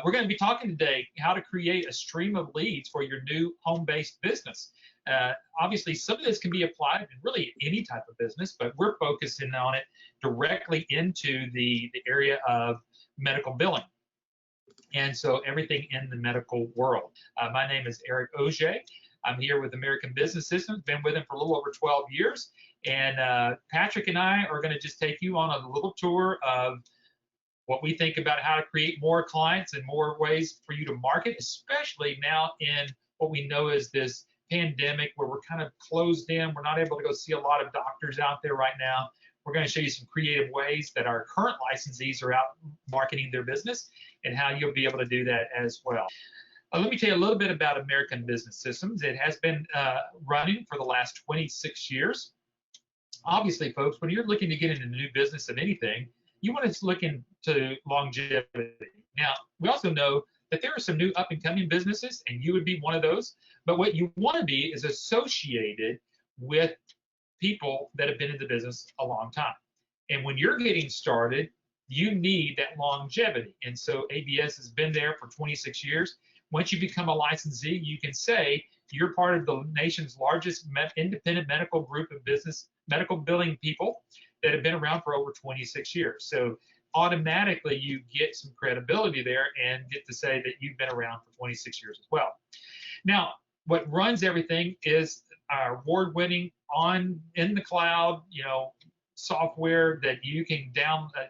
We're going to be talking today how to create a stream of leads for your new home-based business. Obviously, some of this can be applied in really any type of business, but we're focusing on it directly into the area of medical billing. And so everything in the medical world. My name is Eric Auger. I'm here with American Business Systems, been with him for a little over 12 years. And Patrick and I are going to just take you on a little tour of what we think about how to create more clients and more ways for you to market, especially now in what we know is this pandemic where we're kind of closed in. We're not able to go see a lot of doctors out there right now. We're going to show you some creative ways that our current licensees are out marketing their business and how you'll be able to do that as well. Let me tell you a little bit about American Business Systems. It has been running for the last 26 years. Obviously, folks, when you're looking to get into a new business of anything, you want to look into longevity. Now, we also know that there are some new up-and-coming businesses, and you would be one of those. But what you want to be is associated with people that have been in the business a long time. And when you're getting started, you need that longevity. And so ABS has been there for 26 years. Once you become a licensee, you can say you're part of the nation's largest independent medical group of business, medical billing people that have been around for over 26 years. So automatically you get some credibility there and get to say that you've been around for 26 years as well. Now, what runs everything is our award-winning in the cloud, software that you can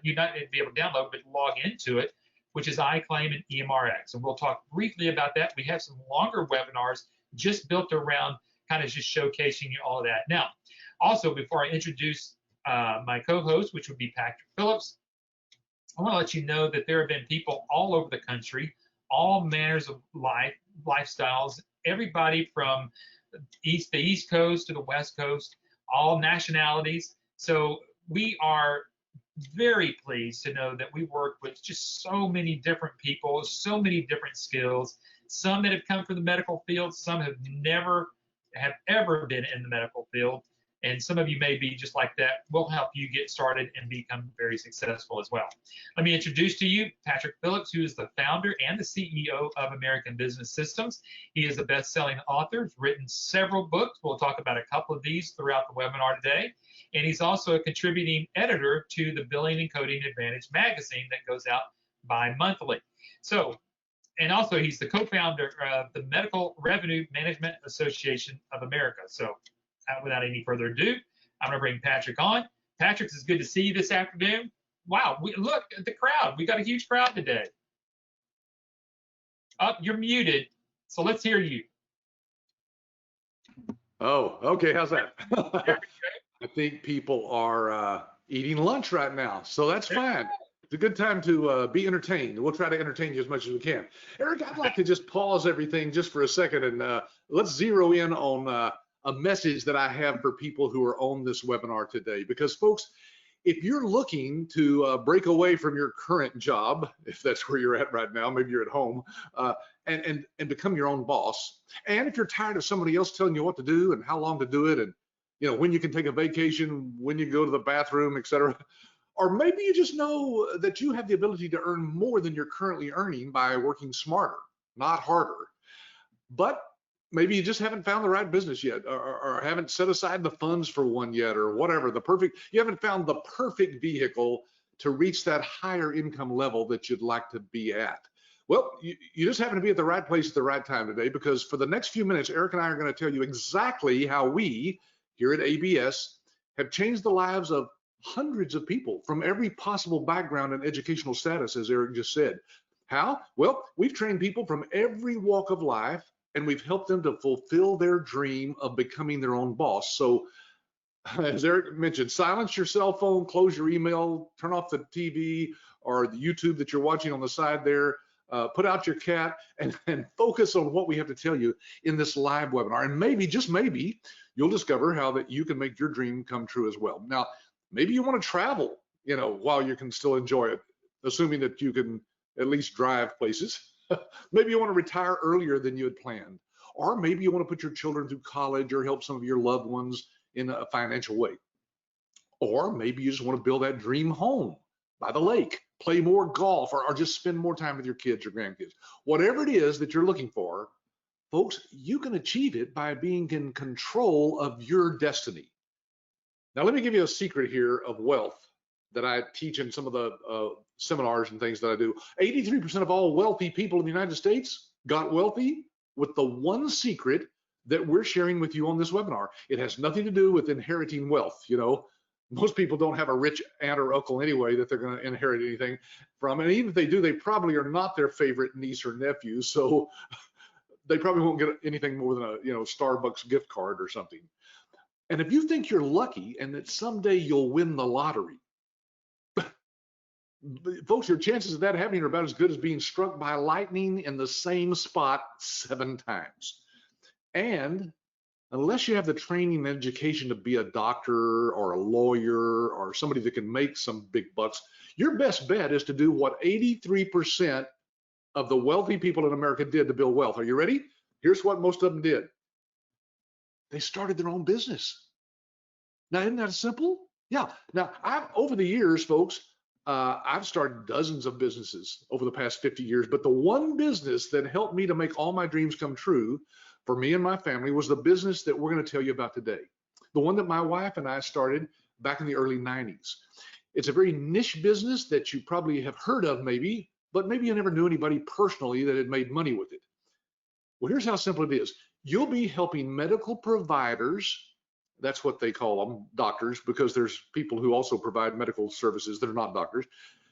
you not be able to download, but log into it, which is iClaim and EMRX. And we'll talk briefly about that. We have some longer webinars just built around kind of just showcasing you all of that. Now, also, before I introduce my co-host, which would be Patrick Phillips, I want to let you know that there have been people all over the country, all manners of lifestyles, everybody from the East Coast to the West Coast, all nationalities. So we are very pleased to know that we work with just so many different people, so many different skills, some that have come from the medical field, some have ever been in the medical field, and some of you may be just like that. We'll help you get started and become very successful as well. Let me introduce to you Patrick Phillips, who is the founder and the CEO of American Business Systems. He is a best-selling author, has written several books. We'll talk about a couple of these throughout the webinar today. And he's also a contributing editor to the Billing and Coding Advantage magazine that goes out bi-monthly. So, and also he's the co-founder of the Medical Revenue Management Association of America. So, without any further ado, I'm going to bring Patrick on. Patrick, it's good to see you this afternoon. Wow, look at the crowd. We got a huge crowd today. Oh, you're muted, so let's hear you. Oh, okay, how's that? I think people are eating lunch right now, so that's fine. It's a good time to be entertained. We'll try to entertain you as much as we can. Eric, I'd like to just pause everything just for a second and let's zero in on a message that I have for people who are on this webinar today. Because folks, if you're looking to break away from your current job, if that's where you're at right now, maybe you're at home, and become your own boss, and if you're tired of somebody else telling you what to do and how long to do it, and when you can take a vacation, when you go to the bathroom, etc. Or maybe you just know that you have the ability to earn more than you're currently earning by working smarter, not harder. But maybe you just haven't found the right business yet, or haven't set aside the funds for one yet, or whatever. You haven't found the perfect vehicle to reach that higher income level that you'd like to be at. Well, you just happen to be at the right place at the right time today, because for the next few minutes, Eric and I are going to tell you exactly how we here at ABS have changed the lives of hundreds of people from every possible background and educational status, as Eric just said. How? Well, we've trained people from every walk of life, and we've helped them to fulfill their dream of becoming their own boss. So, as Eric mentioned, silence your cell phone, close your email, turn off the TV or the YouTube that you're watching on the side there, put out your cat, and focus on what we have to tell you in this live webinar. And maybe, just maybe, you'll discover how that you can make your dream come true as well. Now, maybe you want to travel, while you can still enjoy it, assuming that you can at least drive places. Maybe you want to retire earlier than you had planned, or maybe you want to put your children through college or help some of your loved ones in a financial way. Or maybe you just want to build that dream home by the lake, play more golf, or just spend more time with your kids or grandkids. Whatever it is that you're looking for, folks, you can achieve it by being in control of your destiny. Now, let me give you a secret here of wealth that I teach in some of the seminars and things that I do. 83% of all wealthy people in the United States got wealthy with the one secret that we're sharing with you on this webinar. It has nothing to do with inheriting wealth. You know, most people don't have a rich aunt or uncle anyway that they're going to inherit anything from. And even if they do, they probably are not their favorite niece or nephew. So they probably won't get anything more than a, you know, Starbucks gift card or something. And if you think you're lucky and that someday you'll win the lottery, folks, your chances of that happening are about as good as being struck by lightning in the same spot 7 times. And unless you have the training and education to be a doctor or a lawyer or somebody that can make some big bucks, your best bet is to do what 83% of the wealthy people in America did to build wealth. Are you ready? Here's what most of them did. They started their own business. Now, isn't that simple? Yeah. Now, over the years, folks, I've started dozens of businesses over the past 50 years, but the one business that helped me to make all my dreams come true for me and my family was the business that we're going to tell you about today. The one that my wife and I started back in the early 90s. It's a very niche business that you probably have heard of maybe, but maybe you never knew anybody personally that had made money with it. Well, here's how simple it is. You'll be helping medical providers. That's what they call them, doctors, because there's people who also provide medical services that are not doctors.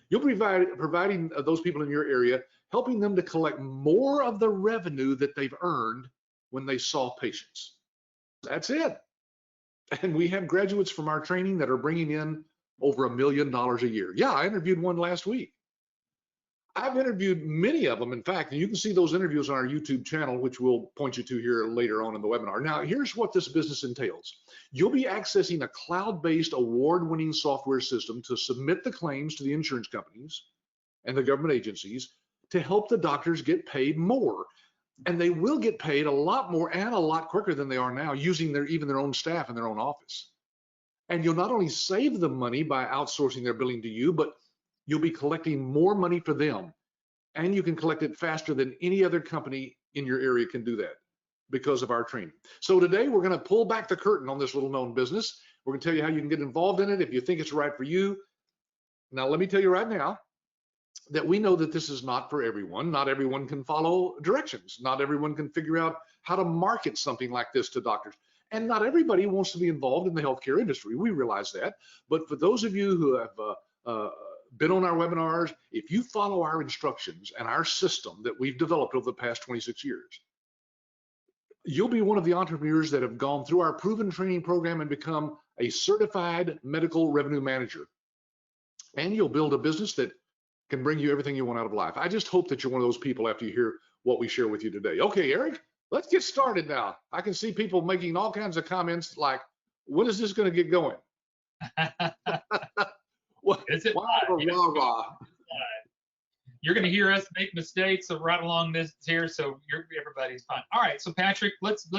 You'll be providing those people in your area, helping them to collect more of the revenue that they've earned when they saw patients. That's it. And we have graduates from our training that are bringing in over $1 million a year. Yeah, I interviewed one last week. I've interviewed many of them, in fact, and you can see those interviews on our YouTube channel, which we'll point you to here later on in the webinar. Now, here's what this business entails. You'll be accessing a cloud-based award-winning software system to submit the claims to the insurance companies and the government agencies to help the doctors get paid more. And they will get paid a lot more and a lot quicker than they are now, using even their own staff in their own office. And you'll not only save them money by outsourcing their billing to you, but you'll be collecting more money for them. And you can collect it faster than any other company in your area can do that because of our training. So today we're going to pull back the curtain on this little known business. We're going to tell you how you can get involved in it if you think it's right for you. Now, let me tell you right now that we know that this is not for everyone. Not everyone can follow directions. Not everyone can figure out how to market something like this to doctors. And not everybody wants to be involved in the healthcare industry. We realize that. But for those of you who have been on our webinars, if you follow our instructions and our system that we've developed over the past 26 years, you'll be one of the entrepreneurs that have gone through our proven training program and become a certified medical revenue manager. And you'll build a business that can bring you everything you want out of life. I just hope that you're one of those people after you hear what we share with you today. Okay, Eric, let's get started now. I can see people making all kinds of comments like, when is this going to get going? What is it? You're going to hear us make mistakes right along this here, so everybody's fine. All right, so Patrick, let's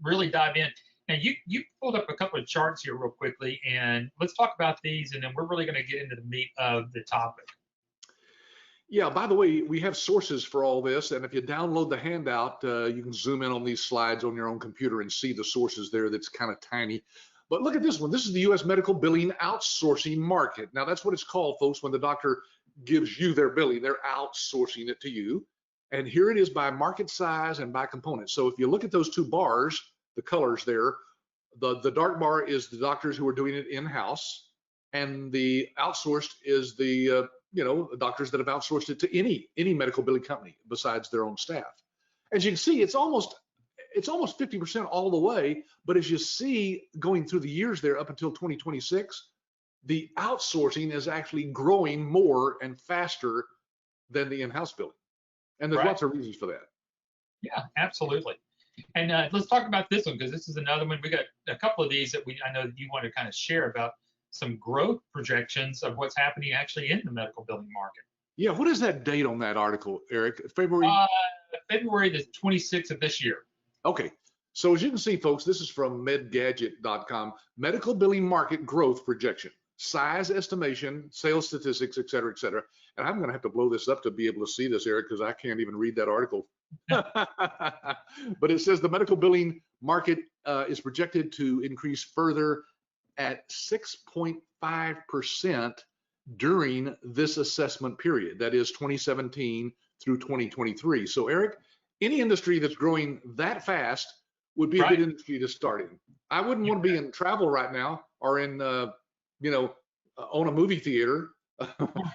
really dive in. Now you pulled up a couple of charts here real quickly, and let's talk about these, and then we're really going to get into the meat of the topic. Yeah, by the way, we have sources for all this, and if you download the handout, you can zoom in on these slides on your own computer and see the sources there. That's kind of tiny. But look at this one. This is the U.S. medical billing outsourcing market. Now, that's what it's called, folks, when the doctor gives you their billing. They're outsourcing it to you. And here it is by market size and by component. So if you look at those two bars, the colors there, the dark bar is the doctors who are doing it in-house, and the outsourced is the the doctors that have outsourced it to any medical billing company besides their own staff. As you can see, it's almost 50% all the way, but as you see going through the years there up until 2026, the outsourcing is actually growing more and faster than the in-house billing. And there's lots of reasons for that. Yeah, absolutely. And let's talk about this one, because this is another one. We got a couple of these that I know that you want to kind of share about some growth projections of what's happening actually in the medical billing market. Yeah, what is that date on that article, Eric? February the 26th of this year. Okay, so as you can see, folks, this is from medgadget.com, medical billing market growth projection. size estimation, sales statistics, et cetera, et cetera. And I'm going to have to blow this up to be able to see this, Eric, because I can't even read that article. But it says the medical billing market is projected to increase further at 6.5% during this assessment period. That is 2017 through 2023. So, Eric, any industry that's growing that fast would be a good industry to start in. I wouldn't want to be in travel right now or in, own a movie theater. I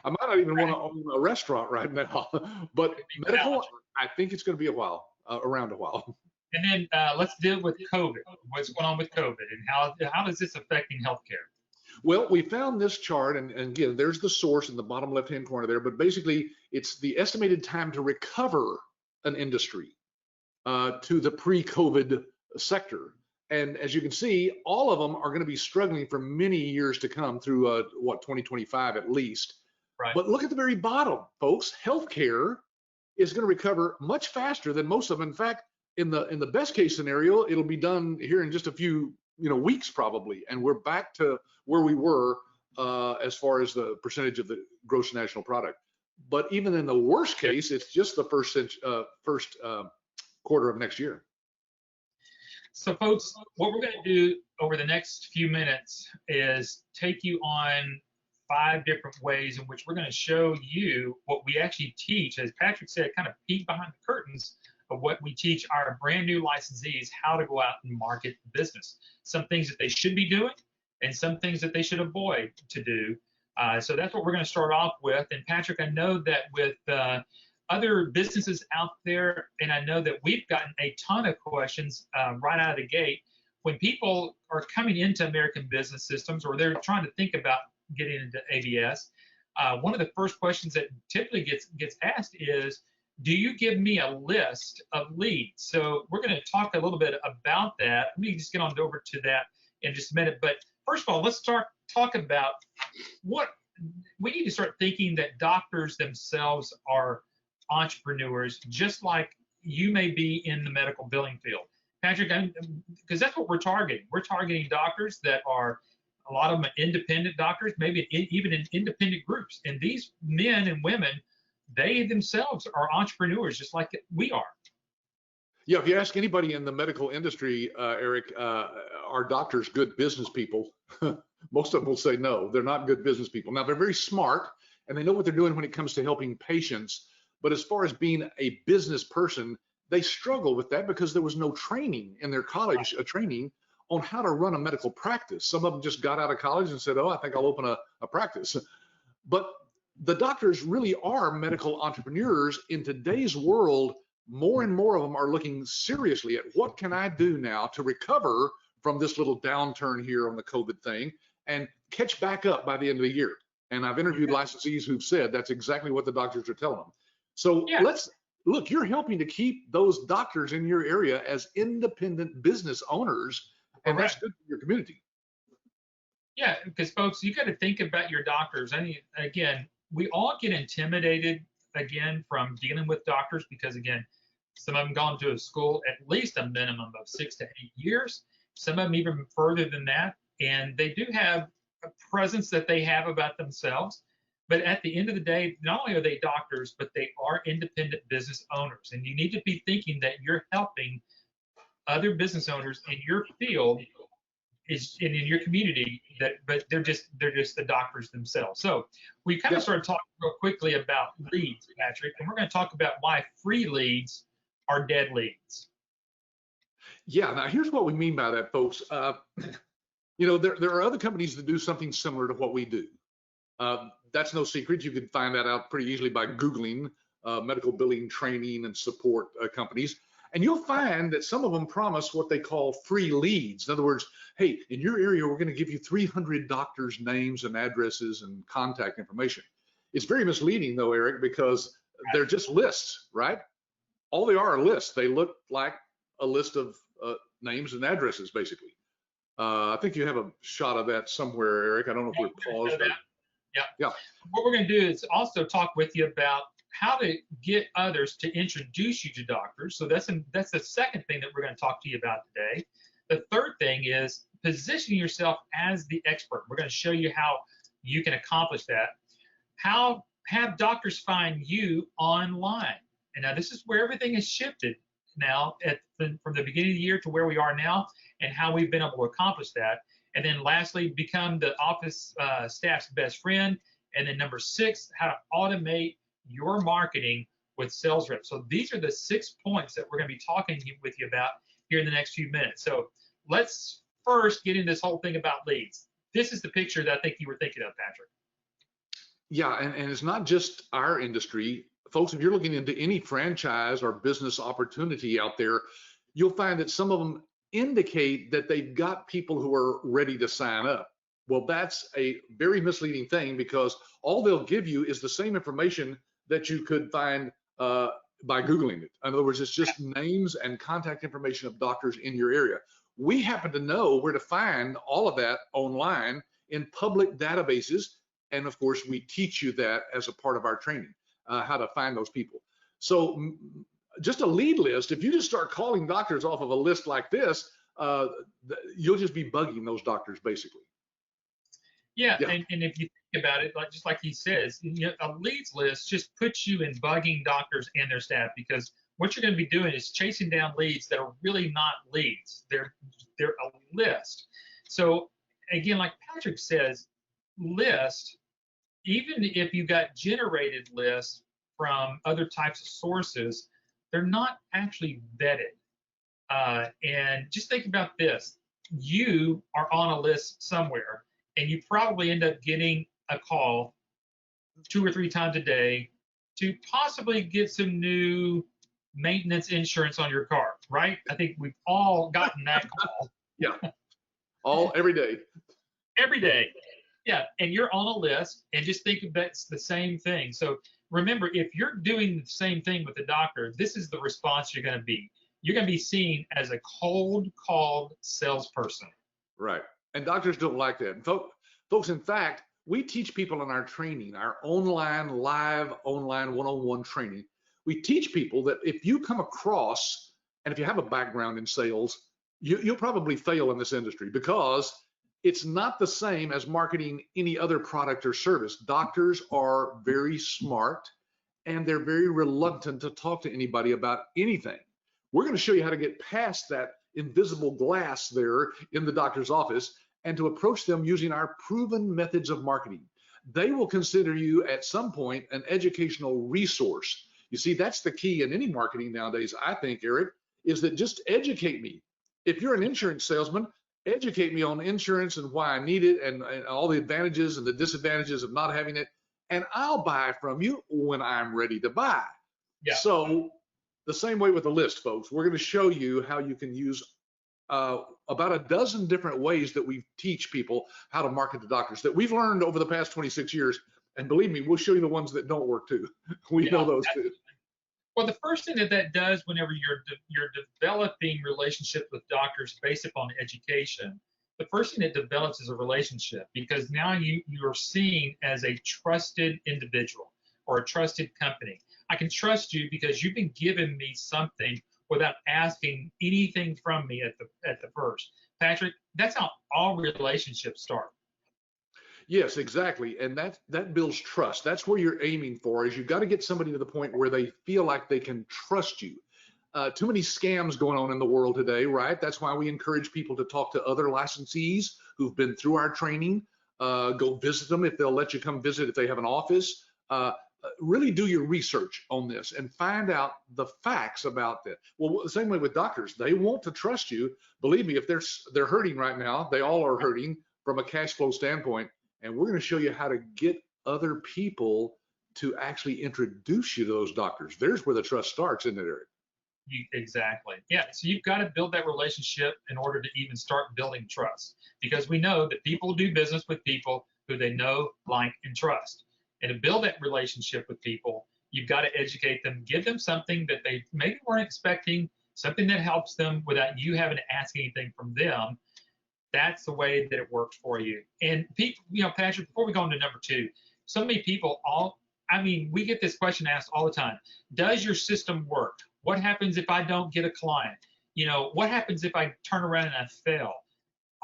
might not even want to own a restaurant right now. But medical, I think it's going to be around a while. And then let's deal with COVID. What's going on with COVID, and how is this affecting healthcare? Well, we found this chart, and again, there's the source in the bottom left-hand corner there, but basically it's the estimated time to recover an industry to the pre-COVID sector. And as you can see, all of them are going to be struggling for many years to come through 2025 at least. Right. But look at the very bottom, folks. Healthcare is going to recover much faster than most of them. In fact, in the best case scenario, it'll be done here in just a few weeks probably, and we're back to where we were as far as the percentage of the gross national product. But even in the worst case, it's just the first quarter of next year. So, folks, what we're going to do over the next few minutes is take you on 5 different ways in which we're going to show you what we actually teach, as Patrick said, kind of peek behind the curtains of what we teach our brand new licensees how to go out and market the business. Some things that they should be doing and some things that they should avoid to do. So that's what we're going to start off with. And Patrick, I know that with other businesses out there, and I know that we've gotten a ton of questions right out of the gate. When people are coming into American Business Systems, or they're trying to think about getting into ABS, one of the first questions that typically gets asked is, do you give me a list of leads? So we're going to talk a little bit about that. Let me just get on over to that in just a minute. But first of all, let's talk about what we need to start thinking, that doctors themselves are entrepreneurs, just like you may be in the medical billing field. Patrick, because that's what we're targeting. We're targeting doctors that are, a lot of them are independent doctors, maybe even in independent groups. And these men and women, they themselves are entrepreneurs just like we are. Yeah, if you ask anybody in the medical industry, Eric, are doctors good business people? Most of them will say no, they're not good business people. Now, they're very smart and they know what they're doing when it comes to helping patients. But as far as being a business person, they struggle with that because there was no training in their college, training on how to run a medical practice. Some of them just got out of college and said, oh, I think I'll open a practice. But the doctors really are medical entrepreneurs. In today's world, more and more of them are looking seriously at what can I do now to recover from this little downturn here on the COVID thing and catch back up by the end of the year. And I've interviewed licensees who've said that's exactly what the doctors are telling them. So let's look, you're helping to keep those doctors in your area as independent business owners, and that's good for your community. Yeah, because folks, you got to think about your doctors. I mean, again, we all get intimidated again from dealing with doctors because, again, some of them gone to a school at least a minimum of 6 to 8 years, some of them even further than that, and they do have a presence that they have about themselves. But at the end of the day, not only are they doctors, but they are independent business owners, and you need to be thinking that you're helping other business owners in your field in your community, but they're just the doctors themselves. So we kind of started talking real quickly about leads, Patrick, and we're going to talk about why free leads are dead leads. Yeah, now here's what we mean by that, folks. There are other companies that do something similar to what we do. That's no secret. You can find that out pretty easily by Googling medical billing training and support companies. And you'll find that some of them promise what they call free leads. In other words, hey, in your area, we're going to give you 300 doctors' names and addresses and contact information. It's very misleading, though, Eric, because they're just lists, right? All they are lists. They look like a list of names and addresses, basically. I think you have a shot of that somewhere, Eric. I don't know if we're paused. Yeah. What we're going to do is also talk with you about how to get others to introduce you to doctors. So that's the second thing that we're going to talk to you about today. The third thing is position yourself as the expert. We're going to show you how you can accomplish that. How have doctors find you online? And now this is where everything has shifted now from the beginning of the year to where we are now, and how we've been able to accomplish that. And then lastly, become the office staff's best friend. And then number 6, how to automate your marketing with sales reps. So these are the 6 points that we're going to be talking with you about here in the next few minutes. So let's first get into this whole thing about leads. This is the picture that I think you were thinking of, Patrick. Yeah, and it's not just our industry. Folks, if you're looking into any franchise or business opportunity out there, you'll find that some of them indicate that they've got people who are ready to sign up. Well, that's a very misleading thing, because all they'll give you is the same information that you could find by Googling it. In other words, it's just names and contact information of doctors in your area. We happen to know where to find all of that online in public databases. And of course, we teach you that as a part of our training, how to find those people. So just a lead list, if you just start calling doctors off of a list like this, you'll just be bugging those doctors, basically. Yeah. And if you think about it, just like he says, a leads list just puts you in bugging doctors and their staff, because what you're going to be doing is chasing down leads that are really not leads. They're a list. So again, like Patrick says, list, even if you got generated lists from other types of sources, they're not actually vetted. And just think about this. You are on a list somewhere, and you probably end up getting a call 2 or 3 times a day to possibly get some new maintenance insurance on your car, right? I think we've all gotten that call. Yeah, every day. Every day. Yeah, and you're on a list, and just think that's the same thing. So remember, if you're doing the same thing with the doctor, this is the response you're going to be. You're going to be seen as a cold called salesperson. Right. And doctors don't like that. And folks, in fact, we teach people in our training, our live online one-on-one training. We teach people that if you come across, and if you have a background in sales, you'll probably fail in this industry, because it's not the same as marketing any other product or service. Doctors are very smart, and they're very reluctant to talk to anybody about anything. We're going to show you how to get past that invisible glass there in the doctor's office and to approach them using our proven methods of marketing. They will consider you at some point an educational resource. You see, that's the key in any marketing nowadays, I think, Eric, is that just educate me. If you're an insurance salesman, educate me on insurance and why I need it, and all the advantages and the disadvantages of not having it, and I'll buy from you when I'm ready to buy. Yeah. So the same way with the list, folks. We're going to show you how you can use about a dozen different ways that we teach people how to market to doctors that we've learned over the past 26 years. And believe me, we'll show you the ones that don't work too. We know those too. Well, the first thing that does whenever you're developing relationships with doctors based upon education, the first thing that develops is a relationship, because now you are seen as a trusted individual or a trusted company. I can trust you because you've been giving me something without asking anything from me at the first. Patrick, that's how all relationships start. Yes, exactly. And that builds trust. That's where you're aiming for, is you've got to get somebody to the point where they feel like they can trust you. Too many scams going on in the world today, right? That's why we encourage people to talk to other licensees who've been through our training. Go visit them if they'll let you come visit, if they have an office. Really do your research on this and find out the facts about that. Well, the same way with doctors, they want to trust you. Believe me, if they're hurting right now, they all are hurting from a cash flow standpoint. And we're going to show you how to get other people to actually introduce you to those doctors. There's where the trust starts, isn't it, Eric? Exactly. Yeah. So you've got to build that relationship in order to even start building trust, because we know that people do business with people who they know, like, and trust. And to build that relationship with people, you've got to educate them, give them something that they maybe weren't expecting, something that helps them without you having to ask anything from them. That's the way that it works for you. And people, Patrick, before we go into number 2, so many people we get this question asked all the time. Does your system work? What happens if I don't get a client? you know, what happens if I turn around and I fail?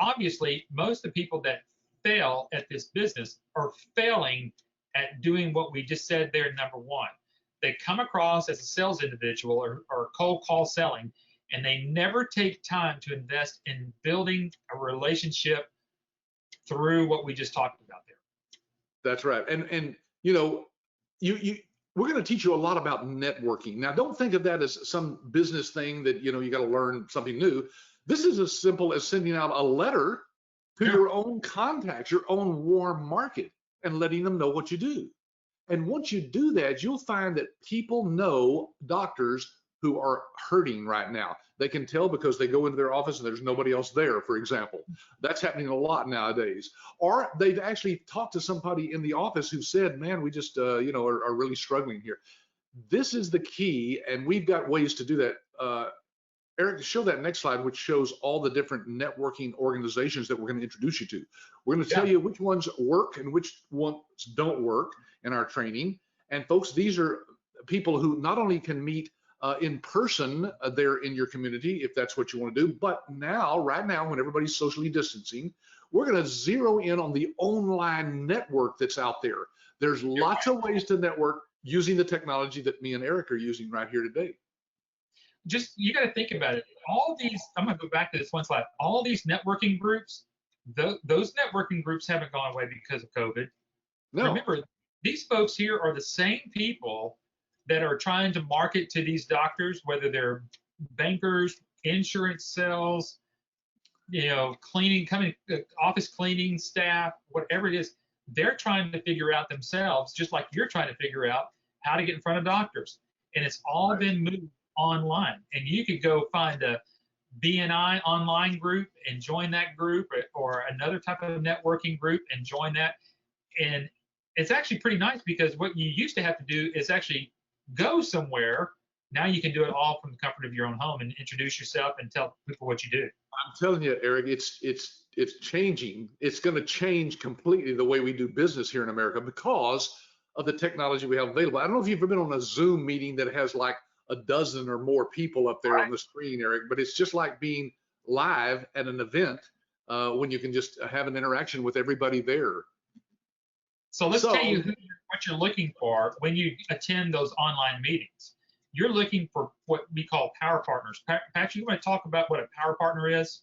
Obviously, most of the people that fail at this business are failing at doing what we just said there, number one. They come across as a sales individual or cold call selling, and they never take time to invest in building a relationship through what we just talked about there. That's right. And you know, we're going to teach you a lot about networking. Now, don't think of that as some business thing that, you know, you got to learn something new. This is as simple as sending out a letter to your own contacts, your own warm market, and letting them know what you do. And once you do that, you'll find that people know doctors who are hurting right now. They can tell because they go into their office and there's nobody else there, for example. That's happening a lot nowadays. Or they've actually talked to somebody in the office who said, man, we just, you know, are really struggling here. This is the key, and we've got ways to do that. Eric, show that next slide, which shows all the different networking organizations that we're going to introduce you to. We're going to tell you which ones work and which ones don't work in our training. And folks, these are people who not only can meet in person there in your community, if that's what you want to do, but now, right now, when everybody's socially distancing, we're going to zero in on the online network that's out there. There's lots of ways to network using the technology that me and Eric are using right here today. Just, you got to think about it. All these, I'm going to go back to this one slide. All these networking groups, those networking groups haven't gone away because of COVID. No. Remember, these folks here are the same people that are trying to market to these doctors, whether they're bankers, insurance sales, you know, office cleaning staff, whatever it is. They're trying to figure out themselves, just like you're trying to figure out how to get in front of doctors. And it's all been moved online. And you could go find a BNI online group and join that group, or another type of networking group and join that. And it's actually pretty nice, because what you used to have to do is actually go somewhere. Now you can do it all from the comfort of your own home and introduce yourself and tell people what you do. I'm telling you, Eric, it's changing. It's going to change completely the way we do business here in America because of the technology we have available. I don't know if you've ever been on a Zoom meeting that has like a dozen or more people up there on the screen, Eric, but it's just like being live at an event when you can just have an interaction with everybody there. So let's tell you what you're looking for when you attend those online meetings. You're looking for what we call power partners. Patrick, you want to talk about what a power partner is?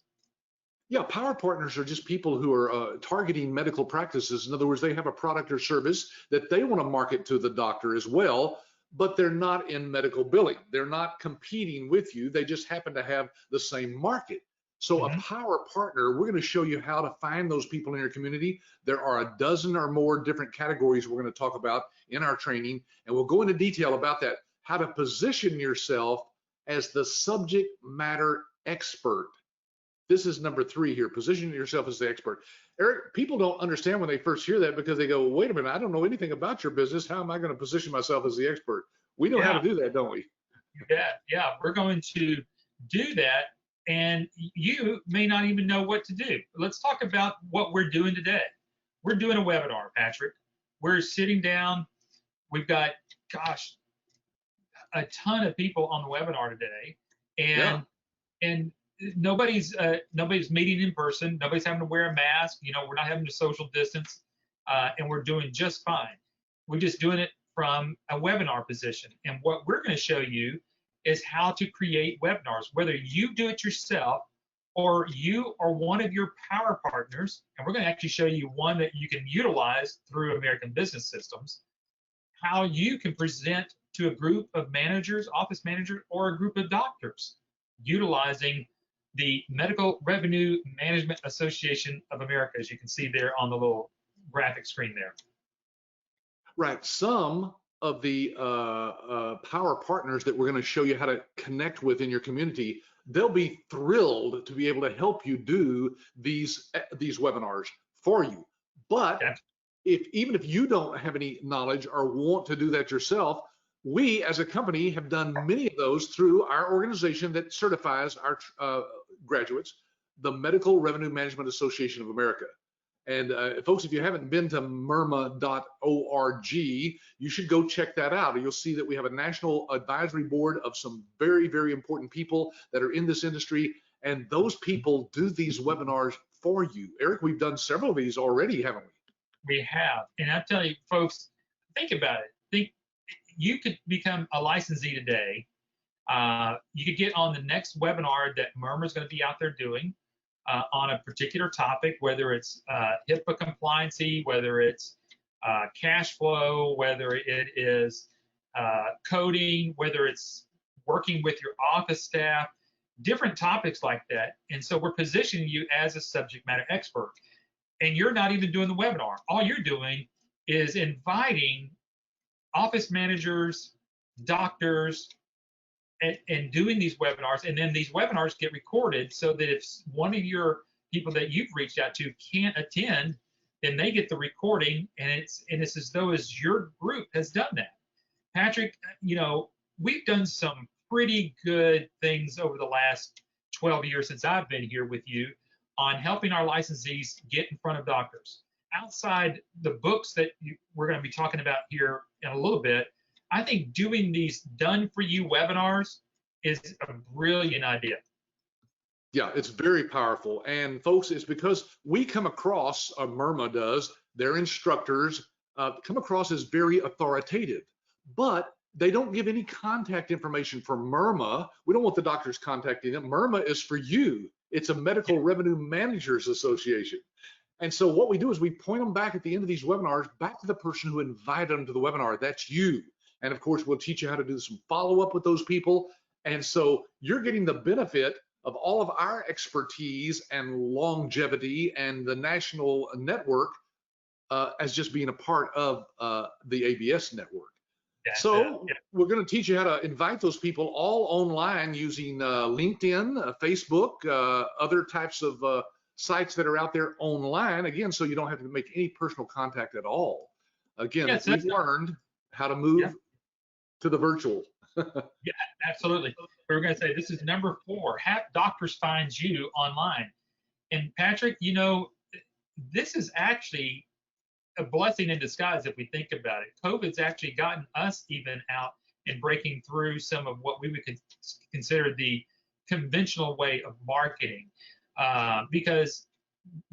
Yeah, power partners are just people who are targeting medical practices. In other words, they have a product or service that they want to market to the doctor as well, but they're not in medical billing. They're not competing with you. They just happen to have the same market. So a power partner, we're going to show you how to find those people in your community. There are a dozen or more different categories we're going to talk about in our training, and we'll go into detail about that, how to position yourself as the subject matter expert. This is number 3 here, position yourself as the expert. Eric, people don't understand when they first hear that, because they go, wait a minute, I don't know anything about your business. How am I going to position myself as the expert? We know how to do that, don't we? Yeah, we're going to do that, and you may not even know what to do. Let's talk about what we're doing today. We're doing a webinar, Patrick. We're sitting down. We've got, gosh, a ton of people on the webinar today, and nobody's meeting in person. Nobody's having to wear a mask. You know, we're not having to social distance, and we're doing just fine. We're just doing it from a webinar position. And what we're going to show you is how to create webinars, whether you do it yourself or you are one of your power partners. And we're going to actually show you one that you can utilize through American Business Systems, how you can present to a group of managers, office managers, or a group of doctors utilizing the Medical Revenue Management Association of America, as you can see there on the little graphic screen there. Right. Some of the power partners that we're going to show you how to connect with in your community, they'll be thrilled to be able to help you do these webinars for you. But even if you don't have any knowledge or want to do that yourself, we as a company have done many of those through our organization that certifies our graduates, the Medical Revenue Management Association of America. And folks, if you haven't been to myrma.org, you should go check that out. You'll see that we have a national advisory board of some very, very important people that are in this industry. And those people do these webinars for you. Eric, we've done several of these already, haven't we? We have. And I tell you, folks, think about it. Think you could become a licensee today. You could get on the next webinar that Myrma's going to be out there doing on a particular topic, whether it's HIPAA compliancy, whether it's cash flow, whether it is coding, whether it's working with your office staff, different topics like that. And so we're positioning you as a subject matter expert. And you're not even doing the webinar. All you're doing is inviting office managers, doctors, and doing these webinars. And then these webinars get recorded so that if one of your people that you've reached out to can't attend, then they get the recording, and it's as though as your group has done that. Patrick, you know, we've done some pretty good things over the last 12 years since I've been here with you on helping our licensees get in front of doctors. Outside the books that we're going to be talking about here in a little bit, I think doing these done-for-you webinars is a brilliant idea. Yeah, it's very powerful. And folks, it's because we come across, Myrma does, their instructors come across as very authoritative, but they don't give any contact information for Myrma. We don't want the doctors contacting them. Myrma is for you. It's a Medical Revenue Managers Association. And so what we do is we point them back at the end of these webinars, back to the person who invited them to the webinar. That's you. And of course, we'll teach you how to do some follow-up with those people. And so you're getting the benefit of all of our expertise and longevity and the national network as just being a part of the ABS network. So we're going to teach you how to invite those people all online using LinkedIn, Facebook, other types of sites that are out there online, again, so you don't have to make any personal contact at all. Again, we've learned how to move to the virtual. Yeah, absolutely. We're going to say this is number 4, have doctors find you online. And Patrick, you know, this is actually a blessing in disguise if we think about it. COVID's actually gotten us even out and breaking through some of what we would consider the conventional way of marketing, because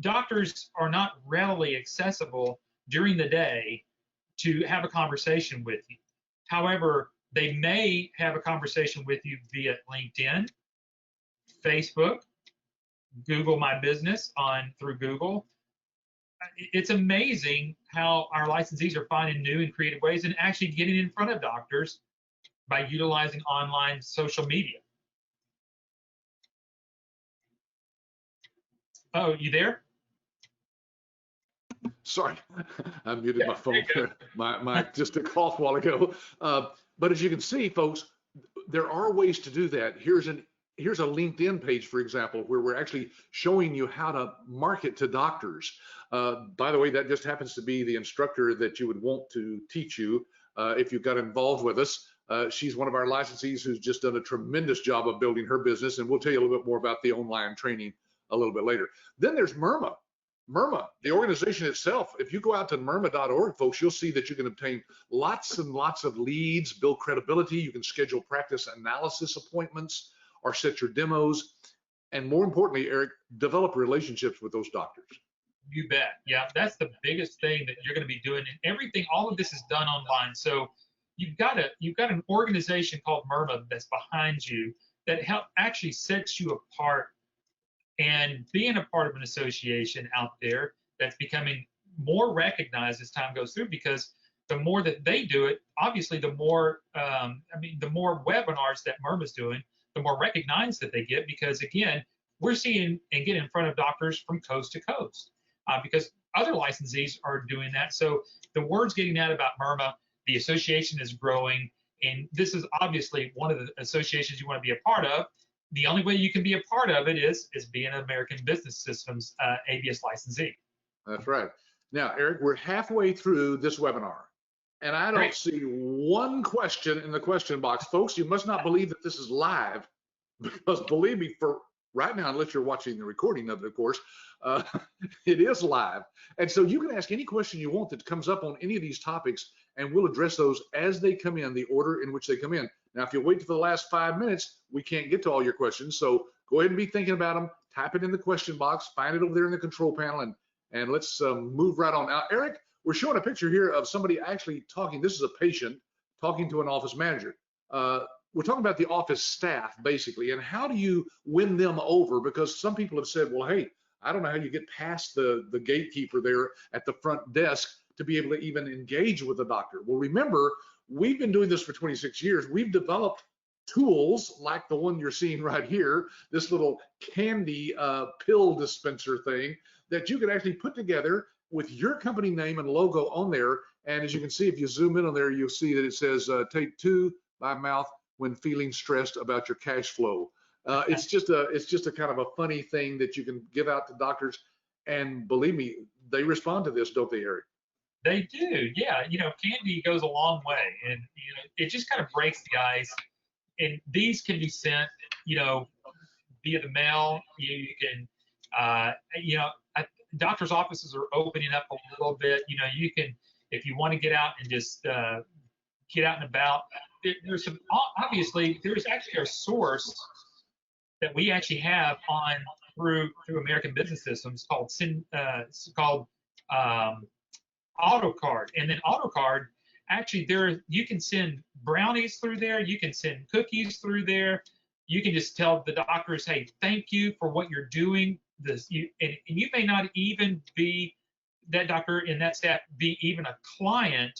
doctors are not readily accessible during the day to have a conversation with you. However, they may have a conversation with you via LinkedIn, Facebook, Google My Business through Google. It's amazing how our licensees are finding new and creative ways and actually getting in front of doctors by utilizing online social media. Oh, you there? Sorry, I muted my phone. My just a cough while ago. But as you can see, folks, there are ways to do that. Here's a LinkedIn page, for example, where we're actually showing you how to market to doctors. By the way, that just happens to be the instructor that you would want to teach you if you got involved with us. She's one of our licensees who's just done a tremendous job of building her business, and we'll tell you a little bit more about the online training a little bit later. Then there's Myrma. Myrma, the organization itself, if you go out to myrma.org, folks, you'll see that you can obtain lots and lots of leads, build credibility. You can schedule practice analysis appointments or set your demos. And more importantly, Eric, develop relationships with those doctors. You bet. Yeah, that's the biggest thing that you're going to be doing. And everything, all of this is done online. So you've got an organization called Myrma that's behind you that actually sets you apart. And being a part of an association out there that's becoming more recognized as time goes through, because the more that they do it, obviously the more, the more webinars that Myrma's doing, the more recognized that they get, because again, we're seeing and get in front of doctors from coast to coast because other licensees are doing that. So the word's getting out about Myrma, the association is growing, and this is obviously one of the associations you want to be a part of. The only way you can be a part of it is being an American Business Systems ABS licensee. That's right. Now, Eric, we're halfway through this webinar, and I don't see one question in the question box. Folks, you must not believe that this is live, because believe me, for right now, unless you're watching the recording of it, of course. Uh, it is live. And so you can ask any question you want that comes up on any of these topics, and we'll address those as they come in, the order in which they come in. Now, if you wait for the last 5 minutes, we can't get to all your questions. So go ahead and be thinking about them. Type it in the question box, find it over there in the control panel, and let's move right on. Now, Eric, we're showing a picture here of somebody actually talking. This is a patient talking to an office manager. We're talking about the office staff, basically, and how do you win them over? Because some people have said, well, hey, I don't know how you get past the gatekeeper there at the front desk to be able to even engage with the doctor. Well, remember, we've been doing this for 26 years. We've developed tools like the one you're seeing right here, this little candy pill dispenser thing that you can actually put together with your company name and logo on there. And as you can see, if you zoom in on there, you'll see that it says take 2 by mouth when feeling stressed about your cash flow. It's just a kind of a funny thing that you can give out to doctors, and believe me, they respond to this, don't they, Eric? They do, yeah. Candy goes a long way, and it just kind of breaks the ice. And these can be sent, via the mail. You can, doctors' offices are opening up a little bit. You can, if you want to get out and just get out and about. There's obviously there's actually a source that we actually have on through American Business Systems called AutoCard, and then AutoCard actually you can send brownies through there, you can send cookies through there, you can just tell the doctors, hey, thank you for what you're doing. And you may not even be that doctor and that staff be even a client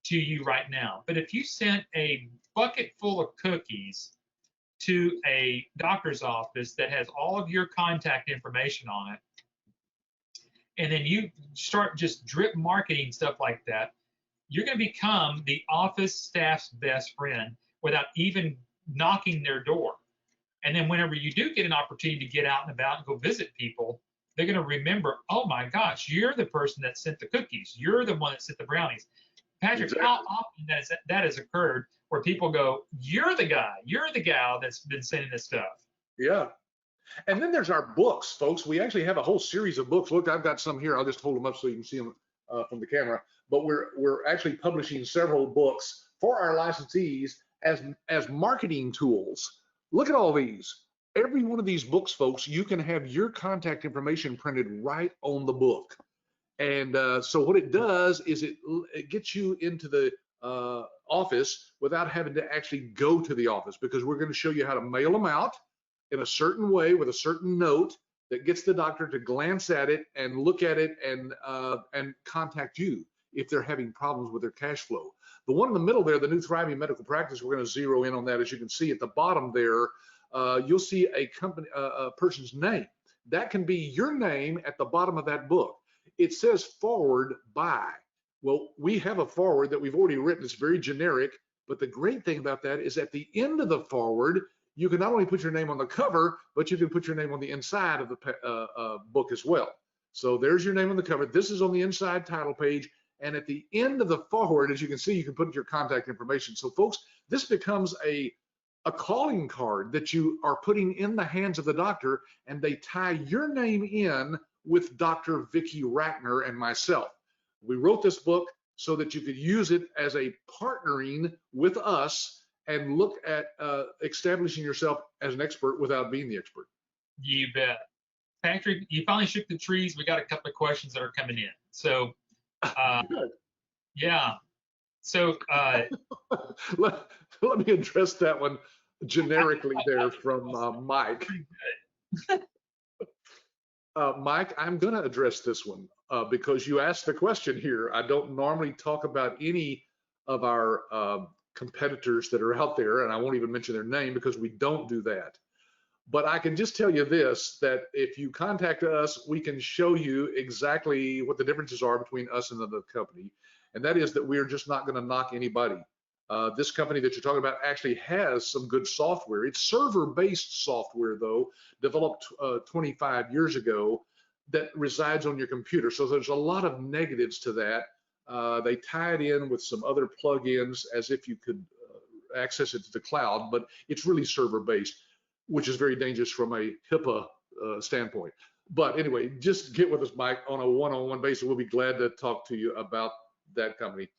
to you right now. But if you sent a bucket full of cookies to a doctor's office that has all of your contact information on it, and then you start just drip marketing stuff like that, you're going to become the office staff's best friend without even knocking their door. And then whenever you do get an opportunity to get out and about and go visit people, they're going to remember, oh my gosh, you're the person that sent the cookies. You're the one that sent the brownies. Patrick, exactly. How often that has occurred where people go, you're the guy, you're the gal that's been sending this stuff? Yeah. And then there's our books, folks. We actually have a whole series of books. Look, I've got some here. I'll just hold them up so you can see them from the camera. But we're actually publishing several books for our licensees as marketing tools. Look at all these. Every one of these books, folks, you can have your contact information printed right on the book. And so what it does is it gets you into the office without having to actually go to the office, because we're going to show you how to mail them out in a certain way with a certain note that gets the doctor to glance at it and look at it and contact you if they're having problems with their cash flow. The one in the middle there, the new Thriving Medical Practice, we're going to zero in on that. As you can see at the bottom there, you'll see a person's name. That can be your name at the bottom of that book. It says forward by. Well, we have a forward that we've already written. It's very generic, but the great thing about that is at the end of the forward, you can not only put your name on the cover, but you can put your name on the inside of the book as well. So there's your name on the cover. This is on the inside title page. And at the end of the forward, as you can see, you can put your contact information. So folks, this becomes a calling card that you are putting in the hands of the doctor, and they tie your name in with Dr. Vicki Ratner and myself. We wrote this book so that you could use it as a partnering with us and look at establishing yourself as an expert without being the expert. You bet. Patrick, you finally shook the trees. We got a couple of questions that are coming in. So, yeah. So let me address that one generically there from Mike. Mike, I'm going to address this one because you asked the question here. I don't normally talk about any of our competitors that are out there, and I won't even mention their name because we don't do that. But I can just tell you this, that if you contact us, we can show you exactly what the differences are between us and the company. And that is that we are just not going to knock anybody. This company that you're talking about actually has some good software. It's server-based software, though, developed 25 years ago, that resides on your computer. So there's a lot of negatives to that. They tie it in with some other plugins as if you could access it to the cloud, but it's really server-based. which is very dangerous from a HIPAA standpoint. But anyway, just get with us, Mike, on a one-on-one basis. We'll be glad to talk to you about that company.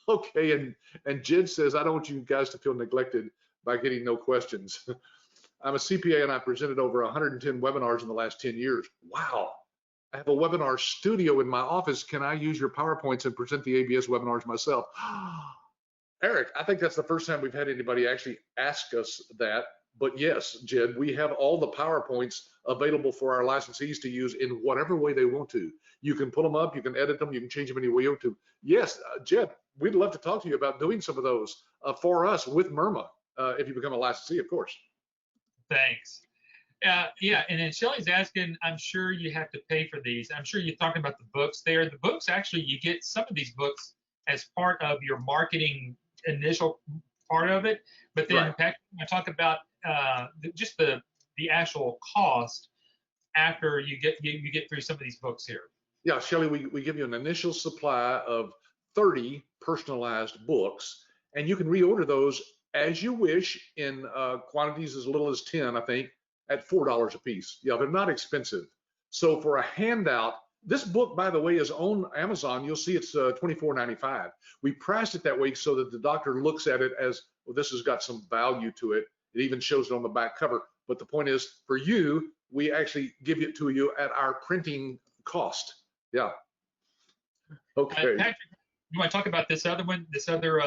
Okay, and Jed says, I don't want you guys to feel neglected by getting no questions. I'm a CPA and I presented over 110 webinars in the last 10 years. Wow. I have a webinar studio in my office. Can I use your PowerPoints and present the ABS webinars myself? Eric, I think that's the first time we've had anybody actually ask us that. But yes, Jed, we have all the PowerPoints available for our licensees to use in whatever way they want to. You can pull them up, you can edit them, you can change them any way you want to. Yes, Jed, we'd love to talk to you about doing some of those for us with Myrma, if you become a licensee, of course. Thanks. Yeah, and then Shelly's asking, I'm sure you have to pay for these. I'm sure you're talking about the books there. The books, actually, you get some of these books as part of your marketing initial part of it. But then, Right. Patrick, I talk about just the actual cost after you get through some of these books here. Yeah, Shelly, we give you an initial supply of 30 personalized books, and you can reorder those as you wish in quantities as little as 10, I think, at $4 a piece. Yeah, they're not expensive. So for a handout, this book, by the way, is on Amazon. You'll see it's $24.95. We priced it that way so that the doctor looks at it as, well, this has got some value to it. It even shows it on the back cover. But the point is, for you, we actually give it to you at our printing cost. Yeah. Okay. Patrick, you want to talk about this other one, this other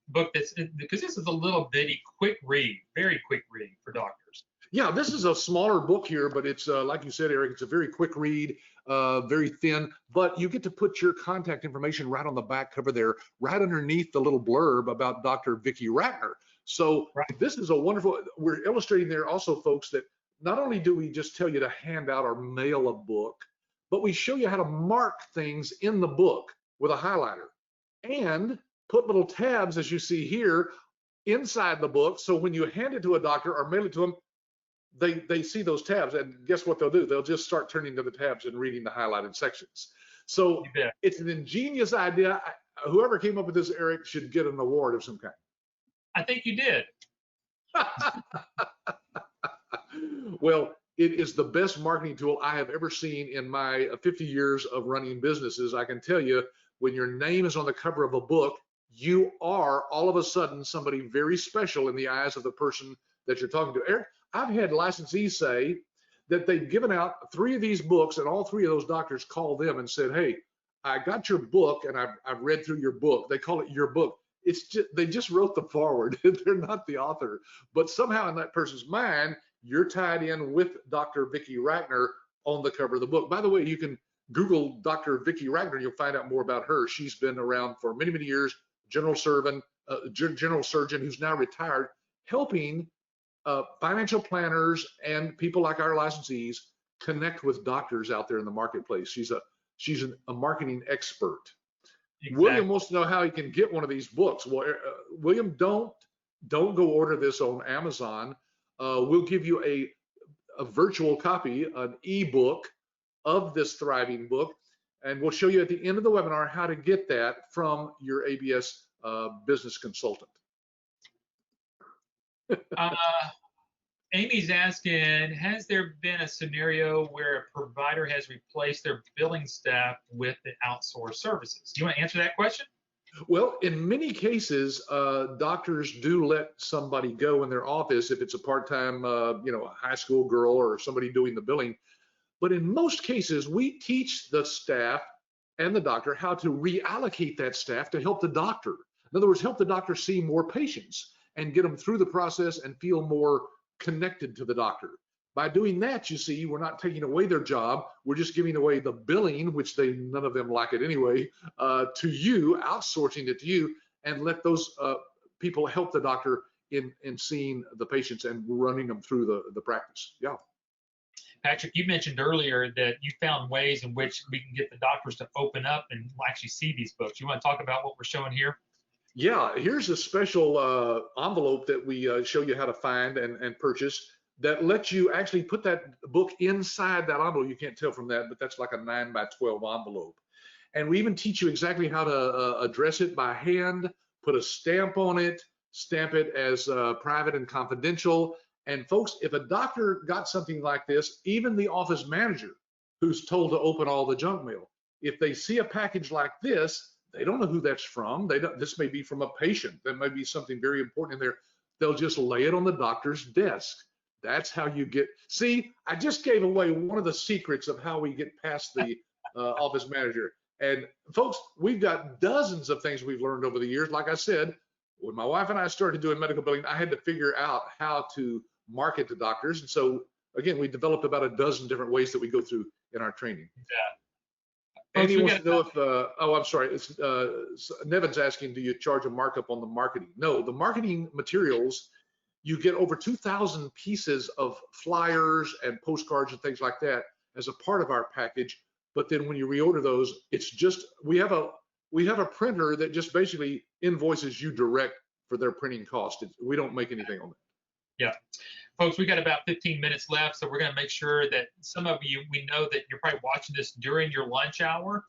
book because this is a little bitty quick read, very quick read for doctors. Yeah, this is a smaller book here, but it's like you said, Eric, it's a very quick read, very thin, but you get to put your contact information right on the back cover there, right underneath the little blurb about Dr. Vicki Ratner. So right. This is a wonderful, we're illustrating there also, folks, that not only do we just tell you to hand out or mail a book, but we show you how to mark things in the book with a highlighter and put little tabs, as you see here, inside the book. So when you hand it to a doctor or mail it to them, they see those tabs, and guess what they'll do? They'll just start turning to the tabs and reading the highlighted sections. So it's an ingenious idea. Whoever came up with this, Eric, should get an award of some kind. I think you did. Well, it is the best marketing tool I have ever seen in my 50 years of running businesses. I can tell you, when your name is on the cover of a book, you are all of a sudden somebody very special in the eyes of the person that you're talking to. Eric, I've had licensees say that they've given out 3 of these books, and all 3 of those doctors called them and said, hey, I got your book and I've read through your book. They call it your book. It's just, they just wrote the foreword. They're not the author, but somehow in that person's mind, you're tied in with Dr. Vicki Ratner on the cover of the book. By the way, you can Google Dr. Vicki Ratner and you'll find out more about her. She's been around for many, many years, general surgeon who's now retired, helping financial planners and people like our licensees connect with doctors out there in the marketplace. She's a marketing expert. Exactly. William wants to know how he can get one of these books. Well, William, don't go order this on Amazon. We'll give you a virtual copy, an ebook of this thriving book, and we'll show you at the end of the webinar how to get that from your ABS business consultant. Amy's asking, has there been a scenario where a provider has replaced their billing staff with the outsourced services? Do you want to answer that question? Well, in many cases, doctors do let somebody go in their office if it's a part-time, high school girl or somebody doing the billing. But in most cases, we teach the staff and the doctor how to reallocate that staff to help the doctor. In other words, help the doctor see more patients and get them through the process and feel more connected to the doctor. By doing that, you see, we're not taking away their job. We're just giving away the billing, which none of them like it anyway, to you, outsourcing it to you, and let those people help the doctor in seeing the patients and running them through the practice. Yeah. Patrick, you mentioned earlier that you found ways in which we can get the doctors to open up and actually see these books. You want to talk about what we're showing here? Yeah, here's a special envelope that we show you how to find and purchase that lets you actually put that book inside that envelope. You can't tell from that, but that's like a 9x12 envelope. And we even teach you exactly how to address it by hand, put a stamp on it, stamp it as private and confidential, And folks, if a doctor got something like this, even the office manager who's told to open all the junk mail, if they see a package like this, they don't know who that's from. This may be from a patient. That may be something very important in there. They'll just lay it on the doctor's desk. That's how you get, see, I just gave away one of the secrets of how we get past the office manager. And folks, we've got dozens of things we've learned over the years. Like I said, when my wife and I started doing medical billing, I had to figure out how to market to doctors. And so again, we developed about a dozen different ways that we go through in our training. Yeah. Andy wants to know if, oh, I'm sorry. It's, Nevin's asking, do you charge a markup on the marketing? No, the marketing materials, you get over 2,000 pieces of flyers and postcards and things like that as a part of our package. But then when you reorder those, it's just, we have a printer that just basically invoices you direct for their printing cost. We don't make anything on it. Yeah. Folks, we got about 15 minutes left, so we're going to make sure that some of you, we know that you're probably watching this during your lunch hour.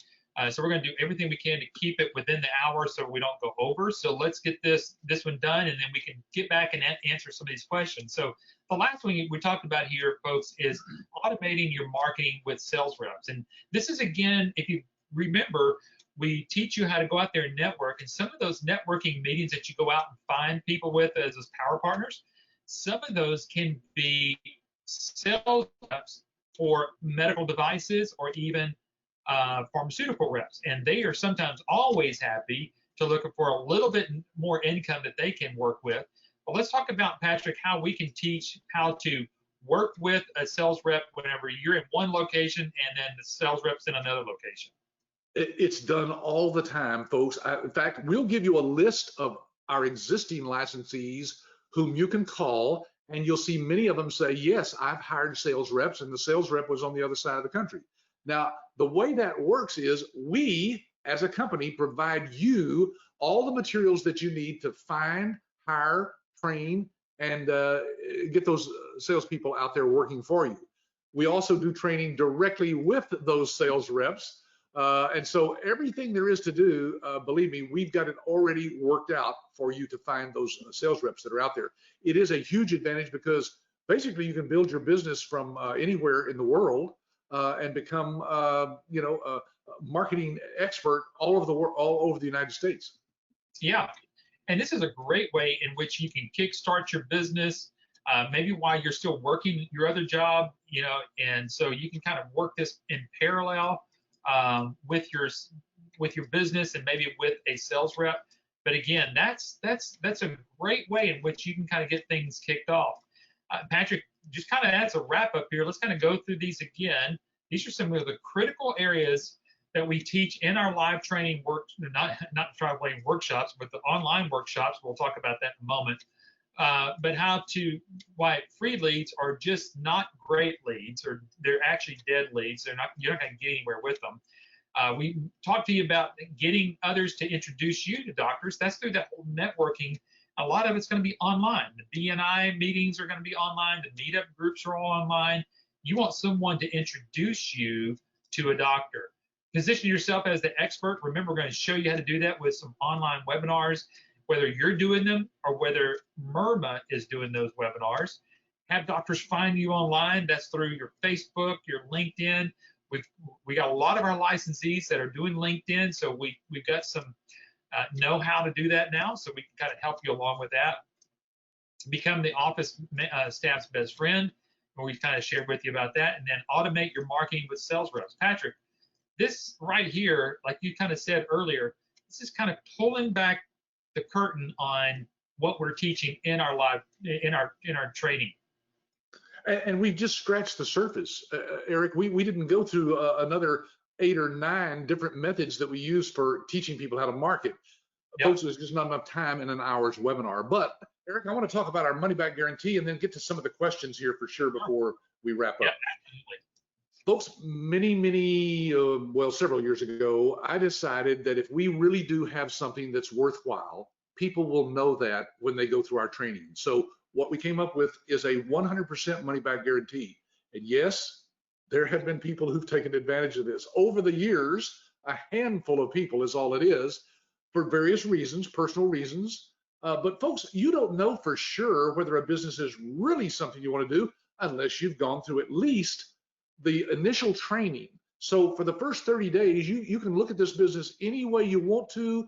So we're going to do everything we can to keep it within the hour so we don't go over. So let's get this one done, and then we can get back and answer some of these questions. So the last one we talked about here, folks, is automating your marketing with sales reps. And this is, again, if you remember, we teach you how to go out there and network. And some of those networking meetings that you go out and find people with as those power partners, some of those can be sales reps for medical devices or even pharmaceutical reps. And they are sometimes always happy to look for a little bit more income that they can work with. But let's talk about, Patrick, how we can teach how to work with a sales rep whenever you're in one location and then the sales rep's in another location. It's done all the time, folks. In fact, we'll give you a list of our existing licensees whom you can call, and you'll see many of them say, yes, I've hired sales reps, and the sales rep was on the other side of the country. Now, the way that works is we, as a company, provide you all the materials that you need to find, hire, train, and get those salespeople out there working for you. We also do training directly with those sales reps. And so everything there is to do, believe me, we've got it already worked out for you to find those sales reps that are out there. It is a huge advantage because basically you can build your business from anywhere in the world and become, you know, a marketing expert all over the world, all over the United States. Yeah, and this is a great way in which you can kickstart your business, maybe while you're still working your other job, you know, and so you can kind of work this in parallel with your business and maybe with a sales rep. But again, that's a great way in which you can kind of get things kicked off. Patrick, just kind of as a wrap up here, let's kind of go through these again. These are some of the critical areas that we teach in our live training not traveling workshops, but the online workshops. We'll talk about that in a moment. But why free leads are just not great leads, or they're actually dead leads. You're not going to get anywhere with them. We talked to you about getting others to introduce you to doctors. That's through that whole networking. A lot of it's going to be online. The BNI meetings are going to be online. The meetup groups are all online. You want someone to introduce you to a doctor. Position yourself as the expert. Remember, we're going to show you how to do that with some online webinars, whether you're doing them or whether Myrma is doing those webinars. Have doctors find you online. That's through your Facebook, your LinkedIn. We got a lot of our licensees that are doing LinkedIn, so we've got some know how to do that now, so we can kind of help you along with that. Become the office staff's best friend, and we've kind of shared with you about that, and then automate your marketing with sales reps. Patrick, this right here, like you kind of said earlier, this is kind of pulling back the curtain on what we're teaching in our training. And we've just scratched the surface, Eric. We didn't go through another 8 or 9 different methods that we use for teaching people how to market. Yep. Folks, there's just not enough time in an hour's webinar. But Eric, I want to talk about our money back guarantee and then get to some of the questions here for sure before we wrap up. Yeah, absolutely. Folks, several years ago, I decided that if we really do have something that's worthwhile, people will know that when they go through our training. So what we came up with is a 100% money back guarantee. And yes, there have been people who've taken advantage of this. Over the years, a handful of people is all it is, for various reasons, personal reasons. But folks, you don't know for sure whether a business is really something you want to do unless you've gone through at least the initial training. So for the first 30 days, you can look at this business any way you want to,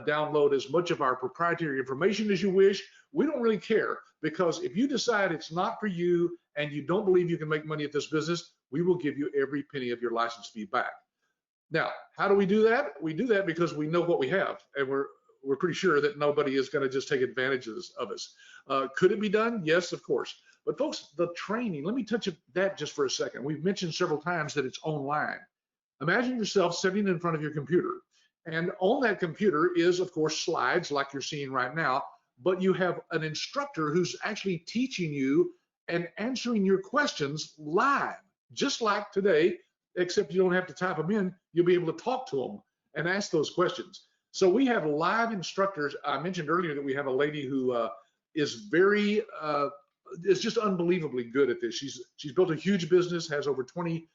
download as much of our proprietary information as you wish. We don't really care, because if you decide it's not for you and you don't believe you can make money at this business, we will give you every penny of your license fee back. Now, how do we do that? We do that because we know what we have, and we're pretty sure that nobody is going to just take advantage of us. Could it be done? Yes, of course. But folks, the training, let me touch that just for a second. We've mentioned several times that it's online. Imagine yourself sitting in front of your computer, and on that computer is, of course, slides like you're seeing right now, but you have an instructor who's actually teaching you and answering your questions live, just like today, except you don't have to type them in. You'll be able to talk to them and ask those questions. So we have live instructors. I mentioned earlier that we have a lady who is just unbelievably good at this. She's built a huge business, has over 20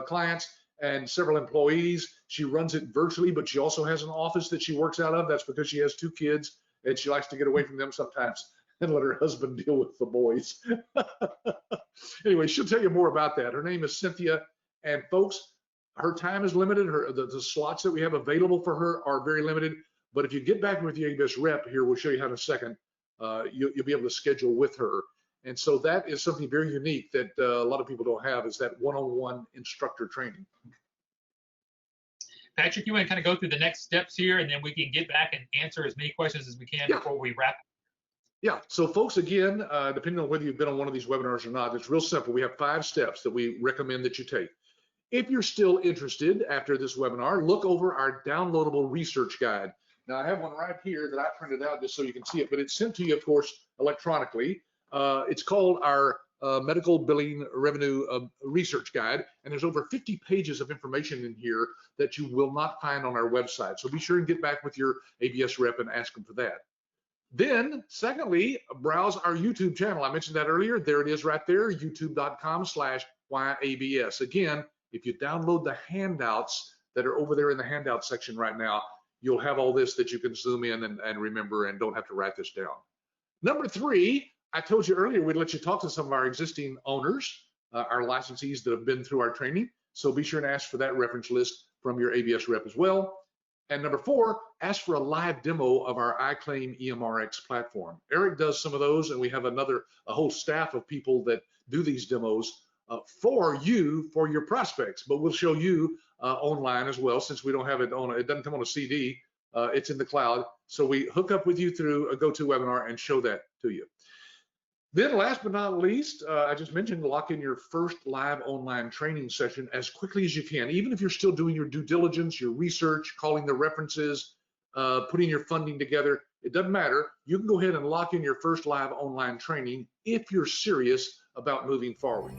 clients and several employees. She runs it virtually, but she also has an office that she works out of. That's because she has 2 kids and she likes to get away from them sometimes and let her husband deal with the boys. Anyway, she'll tell you more about that. Her name is Cynthia, and folks, her time is limited. The slots that we have available for her are very limited. But if you get back with the ABS rep here, we'll show you how in a second, you'll be able to schedule with her. And so that is something very unique that a lot of people don't have, is that one-on-one instructor training. Patrick, you want to kind of go through the next steps here, and then we can get back and answer as many questions as we can before we wrap. Yeah, so folks, again, depending on whether you've been on one of these webinars or not, it's real simple. We have 5 steps that we recommend that you take. If you're still interested after this webinar, look over our downloadable research guide. Now, I have one right here that I printed out just so you can see it, but it's sent to you, of course, electronically. It's called our Medical Billing Revenue Research Guide, and there's over 50 pages of information in here that you will not find on our website. So be sure and get back with your ABS rep and ask them for that. Then, secondly, browse our YouTube channel. I mentioned that earlier. There it is right there, youtube.com/YABS. Again, if you download the handouts that are over there in the handout section right now, you'll have all this that you can zoom in and remember and don't have to write this down. Number 3, I told you earlier we'd let you talk to some of our existing owners, our licensees that have been through our training. So be sure and ask for that reference list from your ABS rep as well. And number 4, ask for a live demo of our iClaim EMRX platform. Eric does some of those, and we have a whole staff of people that do these demos for you, for your prospects. But we'll show you online as well, since we don't have it it doesn't come on a CD. It's in the cloud. So we hook up with you through a GoToWebinar and show that to you. Then last but not least, I just mentioned, lock in your first live online training session as quickly as you can. Even if you're still doing your due diligence, your research, calling the references, putting your funding together, it doesn't matter. You can go ahead and lock in your first live online training if you're serious about moving forward.